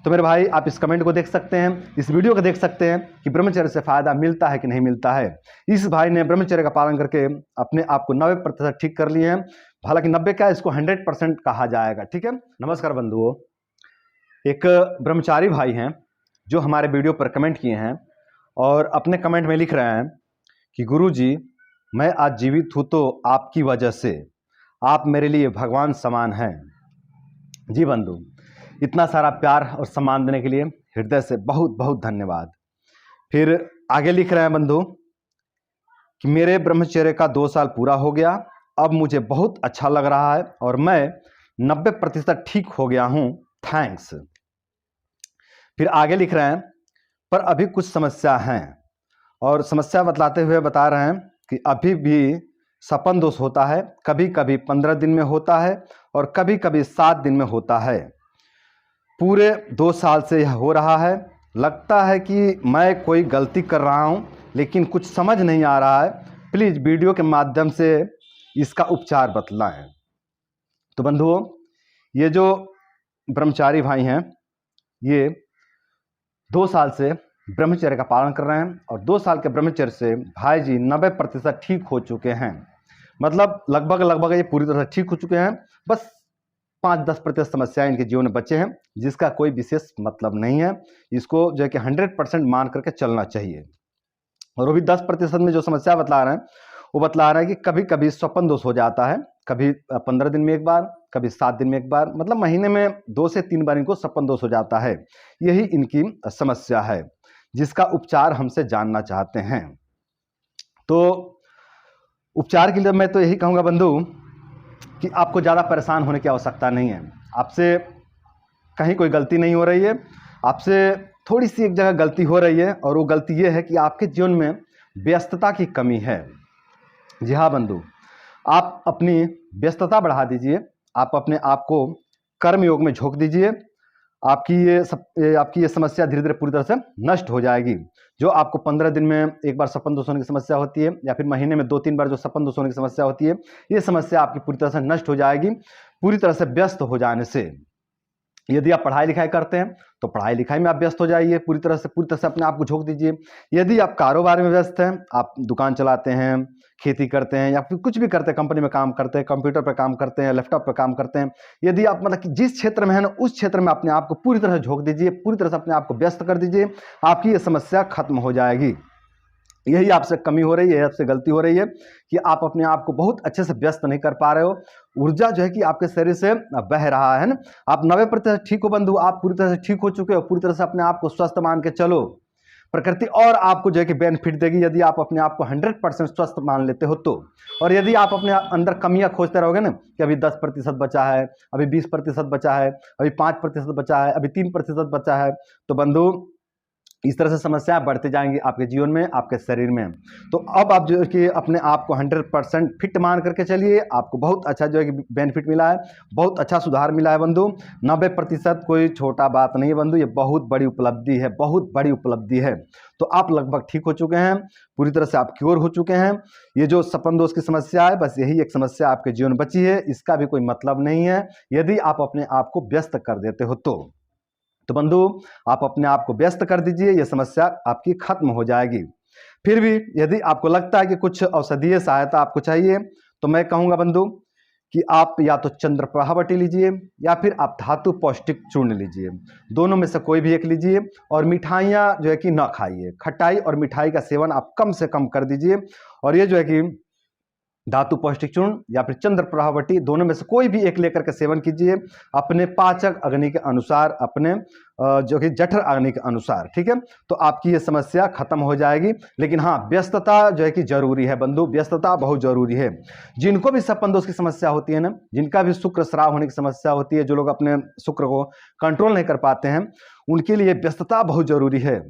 तो मेरे भाई आप इस कमेंट को देख सकते हैं, इस वीडियो को देख सकते हैं कि ब्रह्मचर्य से फायदा मिलता है कि नहीं मिलता है। इस भाई ने ब्रह्मचर्य का पालन करके अपने आप को 90% ठीक कर लिए हैं। हालांकि 90 क्या, इसको 100% कहा जाएगा। ठीक है। नमस्कार बंधुओं, एक ब्रह्मचारी भाई हैं जो हमारे वीडियो पर कमेंट किए हैं और अपने कमेंट में लिख रहे हैं कि गुरुजी, मैं आज जीवित हूँ तो आपकी वजह से, आप मेरे लिए भगवान समान हैं। जी बंधु, इतना सारा प्यार और सम्मान देने के लिए हृदय से बहुत बहुत धन्यवाद। फिर आगे लिख रहे हैं बंधु कि मेरे ब्रह्मचर्य का 2 साल पूरा हो गया, अब मुझे बहुत अच्छा लग रहा है और मैं 90% ठीक हो गया हूँ, थैंक्स। फिर आगे लिख रहे हैं पर अभी कुछ समस्या हैं, और समस्या बतलाते हुए बता रहे हैं कि अभी भी सपन दोष होता है, कभी कभी 15 दिन में होता है और कभी कभी 7 दिन में होता है। पूरे 2 साल से यह हो रहा है। लगता है कि मैं कोई गलती कर रहा हूँ लेकिन कुछ समझ नहीं आ रहा है। प्लीज़ वीडियो के माध्यम से इसका उपचार बतलाएं। तो बंधुओं, ये जो ब्रह्मचारी भाई हैं ये 2 साल से ब्रह्मचर्य का पालन कर रहे हैं और 2 साल के ब्रह्मचर्य से भाई जी 90% ठीक हो चुके हैं। मतलब लगभग ये पूरी तरह से ठीक हो चुके हैं। बस 5-10% समस्याएं इनके जीवन में बचे हैं, जिसका कोई विशेष मतलब नहीं है। इसको जो है कि 100% मान करके चलना चाहिए। और वो भी 10% में जो समस्या बतला रहे हैं वो बतला रहे हैं कि कभी कभी स्वपन दोष हो जाता है, कभी 15 दिन में एक बार, कभी 7 दिन में एक बार, मतलब महीने में 2 से 3 बार इनको स्वपन दोष हो जाता है। यही इनकी समस्या है जिसका उपचार हमसे जानना चाहते हैं। तो उपचार के लिए मैं तो यही कहूँगा बंधु कि आपको ज़्यादा परेशान होने की आवश्यकता नहीं है। आपसे कहीं कोई गलती नहीं हो रही है, आपसे थोड़ी सी एक जगह गलती हो रही है और वो गलती ये है कि आपके जीवन में व्यस्तता की कमी है। जी हाँ बंधु, आप अपनी व्यस्तता बढ़ा दीजिए, आप अपने आप को कर्म योग में झोंक दीजिए। आपकी ये समस्या धीरे धीरे पूरी तरह से नष्ट हो जाएगी। जो आपको 15 दिन में एक बार सपन दोष होने की समस्या होती है या फिर महीने में 2-3 बार जो सपन दोष होने की समस्या होती है, ये समस्या आपकी पूरी तरह से नष्ट हो जाएगी। पूरी तरह से व्यस्त हो जाने से, यदि आप पढ़ाई लिखाई करते हैं तो पढ़ाई लिखाई में आप व्यस्त हो जाइए, पूरी तरह से अपने आप को झोंक दीजिए। यदि आप कारोबार में व्यस्त हैं, आप दुकान चलाते हैं, खेती करते हैं या फिर कुछ भी करते हैं, कंपनी में काम करते हैं, कंप्यूटर पर काम करते हैं, लैपटॉप पर काम करते हैं, यदि आप मतलब कि जिस क्षेत्र में है ना उस क्षेत्र में अपने आप को पूरी तरह से झोंक दीजिए, पूरी तरह से अपने आप को व्यस्त कर दीजिए। आपकी ये समस्या खत्म हो जाएगी। यही आपसे कमी हो रही है, आपसे गलती हो रही है कि आप अपने आप को बहुत अच्छे से व्यस्त नहीं कर पा रहे हो। ऊर्जा जो है कि आपके शरीर से बह रहा है ना। आप 90% ठीक हो बंधु, आप पूरी तरह से ठीक हो चुके हो। पूरी तरह से अपने आप को स्वस्थ मान के चलो, प्रकृति और आपको जो है कि बेनिफिट देगी यदि आप अपने आप को 100% स्वस्थ मान लेते हो तो। और यदि आप अपने अंदर कमियां खोजते रहोगे ना कि अभी 10% बचा है, अभी 20% बचा है, अभी 5% बचा है, अभी 3% बचा है, तो बंधु इस तरह से समस्याएं बढ़ते जाएंगी आपके जीवन में, आपके शरीर में। तो अब आप जो है कि अपने आप को 100% फिट मान करके चलिए। आपको बहुत अच्छा जो है कि बेनिफिट मिला है, बहुत अच्छा सुधार मिला है बंधु। 90% कोई छोटा बात नहीं है बंधु, ये बहुत बड़ी उपलब्धि है, बहुत बड़ी उपलब्धि है। तो आप लगभग ठीक हो चुके हैं, पूरी तरह से आप क्योर हो चुके हैं। ये जो सपन दोष की समस्या है, बस यही एक समस्या आपके जीवन में बची है, इसका भी कोई मतलब नहीं है यदि आप अपने आप को व्यस्त कर देते हो तो बंधु आप अपने आप को व्यस्त कर दीजिए, यह समस्या आपकी खत्म हो जाएगी। फिर भी यदि आपको लगता है कि कुछ औषधीय सहायता आपको चाहिए तो मैं कहूँगा बंधु कि आप या तो चंद्रप्रभावटी लीजिए या फिर आप धातु पौष्टिक चूर्ण लीजिए। दोनों में से कोई भी एक लीजिए और मिठाइयाँ जो है कि ना खाइए। खटाई और मिठाई का सेवन आप कम से कम कर दीजिए। और ये जो है कि धातु पौष्टिक चूर्ण या फिर चंद्रप्रभावटी, दोनों में से कोई भी एक लेकर के सेवन कीजिए अपने पाचक अग्नि के अनुसार, अपने जो कि जठर अग्नि के अनुसार। ठीक है, तो आपकी ये समस्या खत्म हो जाएगी। लेकिन हाँ, व्यस्तता जो है कि जरूरी है बंधु, व्यस्तता बहुत जरूरी है। जिनको भी सपन दोष की समस्या होती है ना, जिनका भी शुक्र स्राव होने की समस्या होती है, जो लोग अपने शुक्र को कंट्रोल नहीं कर पाते हैं, उनके लिए व्यस्तता बहुत जरूरी है।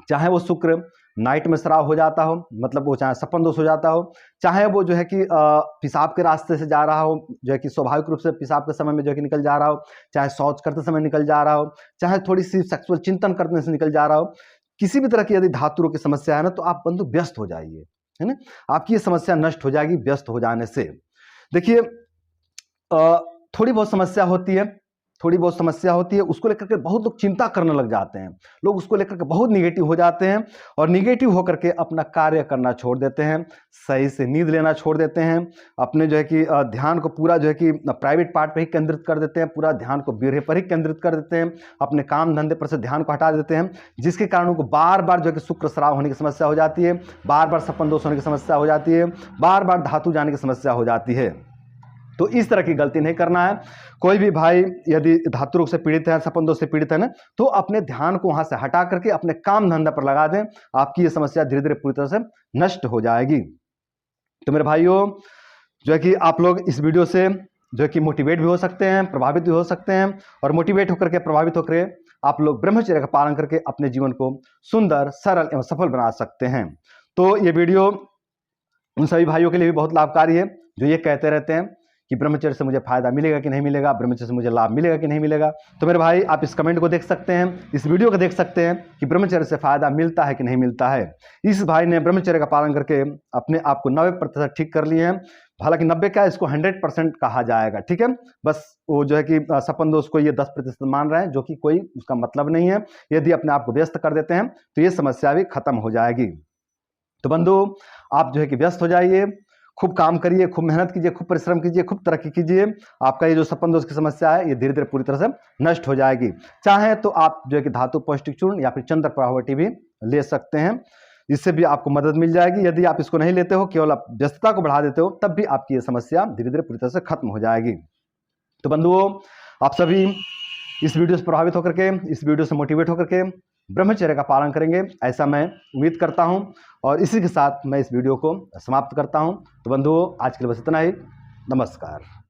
चाहे वो शुक्र नाइट में स्राव हो जाता हो, मतलब वो चाहे सपन दोष हो जाता हो, चाहे वो जो है कि पेशाब के रास्ते से जा रहा हो, जो है कि स्वाभाविक रूप से पेशाब के समय में जो है कि निकल जा रहा हो, चाहे शौच करते समय निकल जा रहा हो, चाहे थोड़ी सी सेक्सुअल चिंतन करने से निकल जा रहा हो, किसी भी तरह की यदि धातु रोग की समस्या है ना, तो आप बंधु व्यस्त हो जाइए, है ना। आपकी ये समस्या नष्ट हो जाएगी व्यस्त हो जाने से। देखिए थोड़ी बहुत समस्या होती है थोड़ी बहुत समस्या होती है उसको लेकर के बहुत लोग चिंता करने लग जाते हैं, लोग उसको लेकर के बहुत निगेटिव हो जाते हैं और निगेटिव होकर के अपना कार्य करना छोड़ देते हैं, सही से नींद लेना छोड़ देते हैं, अपने जो है कि ध्यान को पूरा जो है कि प्राइवेट पार्ट पर ही केंद्रित कर देते हैं, पूरा ध्यान को बीड़े पर ही केंद्रित कर देते हैं, अपने काम धंधे पर से ध्यान को हटा देते हैं, जिसके कारण उनको बार बार जो है कि शुक्र स्राव होने की समस्या हो जाती है, बार बार सपन दोष होने की समस्या हो जाती है, बार बार धातु जाने की समस्या हो जाती है। तो इस तरह की गलती नहीं करना है। कोई भी भाई यदि धातु रोग से पीड़ित है, सपन दोष से पीड़ित है ना, तो अपने ध्यान को वहां से हटा करके अपने काम धंधा पर लगा दें, आपकी ये समस्या धीरे धीरे पूरी तरह से नष्ट हो जाएगी। तो मेरे भाइयों, जो है कि आप लोग इस वीडियो से जो है कि मोटिवेट भी हो सकते हैं, प्रभावित भी हो सकते हैं, और मोटिवेट होकर के, प्रभावित होकर आप लोग ब्रह्मचर्य का पालन करके अपने जीवन को सुंदर, सरल एवं सफल बना सकते हैं। तो ये वीडियो उन सभी भाइयों के लिए भी बहुत लाभकारी है जो ये कहते रहते हैं कि ब्रह्मचर्य से मुझे फायदा मिलेगा कि नहीं मिलेगा, ब्रह्मचर्य से मुझे लाभ मिलेगा कि नहीं मिलेगा। तो मेरे भाई, आप इस कमेंट को देख सकते हैं, इस वीडियो को देख सकते हैं कि ब्रह्मचर्य से फायदा मिलता है कि नहीं मिलता है। इस भाई ने ब्रह्मचर्य का पालन करके अपने आप को 90% ठीक कर लिए हैं। हालांकि 90 क्या, इसको 100% कहा जाएगा, ठीक है। बस वो जो है कि सपन दोष को ये 10% मान रहे हैं, जो कि कोई उसका मतलब नहीं है। यदि अपने आप को व्यस्त कर देते हैं तो ये समस्या भी खत्म हो जाएगी। तो बंधु, आप जो है कि व्यस्त हो जाइए, खूब काम करिए, खूब मेहनत कीजिए, खूब परिश्रम कीजिए, खूब तरक्की कीजिए। आपका ये जो सपन दोष की समस्या है ये धीरे धीरे पूरी तरह से नष्ट हो जाएगी। चाहे तो आप जो है कि धातु पौष्टिक चूर्ण या फिर चंद्र प्रभावटी भी ले सकते हैं, इससे भी आपको मदद मिल जाएगी। यदि आप इसको नहीं लेते हो, केवल आप व्यस्तता को बढ़ा देते हो, तब भी आपकी ये समस्या धीरे धीरे पूरी तरह से खत्म हो जाएगी। तो बंधुओं, आप सभी इस वीडियो से प्रभावित होकर के, इस वीडियो से मोटिवेट होकर के ब्रह्मचर्य का पालन करेंगे, ऐसा मैं उम्मीद करता हूं। और इसी के साथ मैं इस वीडियो को समाप्त करता हूं। तो बंधुओं, आज के लिए बस इतना ही। नमस्कार।